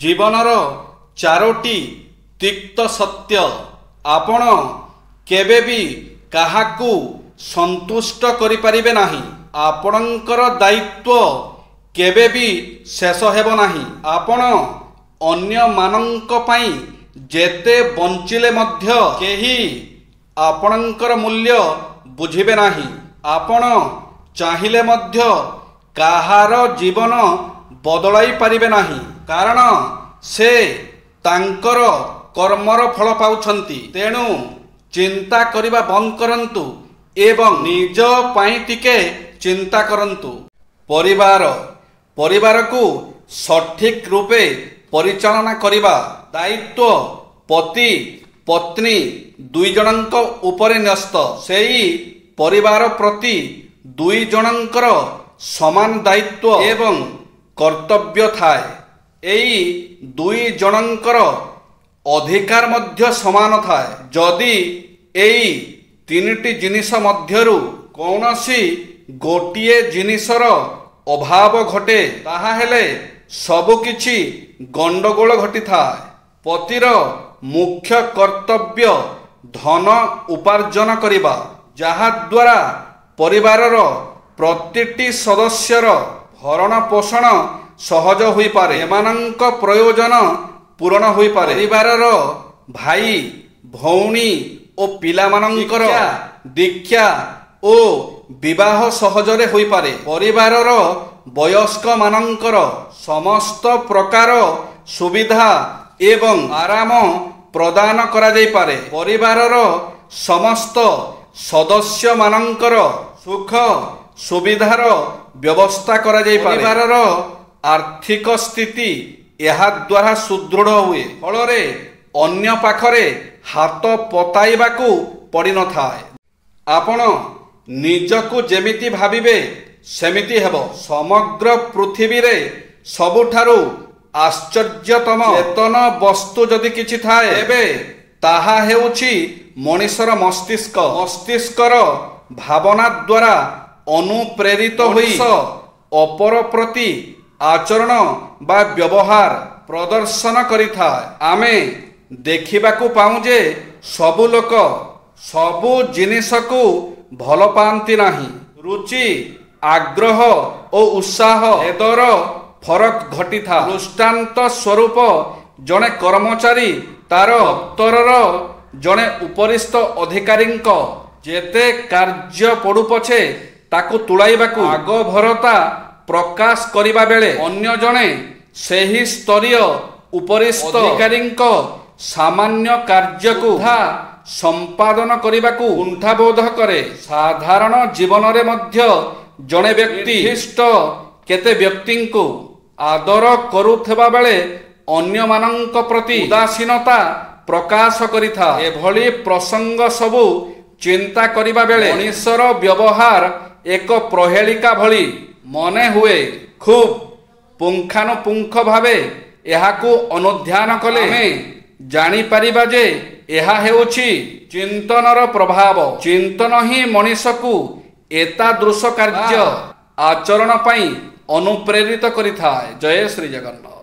जीवनर चारोटी तिक्त सत्य आपण केबे भी काहाकू संतुष्ट करि परिबे नाही। आपणकर दायित्व केबे भी शेष हेबो नाही। आपण अन्य मानंक पई जेते बंचिले मध्य केही आपणकर मूल्य बुझिबे नाही। आपण चाहिले मध्य काहार जीवन बदलाई परिबे नाही, कारण से तांकर कर्मर फल पाउछंती। तेणु चिंता करिबा बंद करंतु एवं निज पाई टिके चिंता करंतु। परिवार को सठिक रूपे परिचालना करिबा दायित्व पति पत्नी दुई जनंक उपरे न्यस्त। सेई परिवार प्रति दुई जनंकर समान दायित्व एवं कर्तव्य थाए। एई दुई जनंकर अधिकार मध्य समान थाए। जदि एई तीनिटी जिनिस मध्यरु कौनसी गोटिए जिनिसर अभाव घटे ताहा हेले सबु किछि गंडगोल घटी थाए। पतिर मुख्य कर्तव्य धन उपार्जन करिबा, जहा द्वारा परिवारर प्रतिटी सदस्यर भरण पोषण सहज होई पारे, एमानंक प्रयोजन पूर्ण होई पारे। परिवारर भाई भौणी ओ पिलामानंकर दीक्षा ओ विवाह सहजरे होई पारे। परिवारर वयस्क मानंकर समस्त प्रकार सुविधा एवं आराम प्रदान करा जाई पारे। परिवारर समस्त सदस्य मानंकर सुख सुविधार व्यवस्था करा जाई पारे। परिवारर आर्थिक स्थिति एहा द्वारा सुदृढ़ हुए, फलरे अन्य पाखरे हाथ पताइबाकू पड़ी न थाए। आपण निजकू जेमिति भाबिबे सेमिति हेबो। समग्र पृथ्वी रे सबुठारु आश्चर्यतम चेतन वस्तु जदि किछि थाए एबे ताहा हेउछि मनुष्यर मस्तिष्क। मस्तिष्कर भावना द्वारा अनुप्रेरित होई अपर प्रति आचरण बा व्यवहार प्रदर्शन करिथाए। आमे देखिबाकू पाऊं जे सबु लोक सबु जिनिसकू भल पांती नाही। रुचि आग्रह ओ उत्साह एदर फरक घटी था। दृष्टांत स्वरूप जने कर्मचारी तार दफ्तरर जने उपरिस्थ अधिकारींक जेते कार्य पड़ू पछे ताकू तुलाइबाकू आगभरता प्रकाश करिबा बेले अन्य जने सेही स्तरीय उपरिस्थ अधिकारींक सामान्य कार्यकू संपादन करिबाकू कुंठाबोध करे। साधारण जीवन रे मध्य जने व्यक्ति विशिष्ट केते व्यक्तिंकू आदर करुथबा बेले अन्य मानंक प्रति उदासीनता प्रकाश करिथा। एभली प्रसंग सबु चिंता करिबा बेले मनुष्यर व्यवहार एक प्रहेलिका भली मने हुए। खूब पुंखानुपुंख भावे एहाकू अनुध्यान कले हमें जानी परिबा जे एहा हेउछि चिंतनर प्रभाव। चिंतन ही मनुष्यकू एतादृश कार्य आचरण पई अनुप्रेरित करिथाए। जय श्री जगन्नाथ।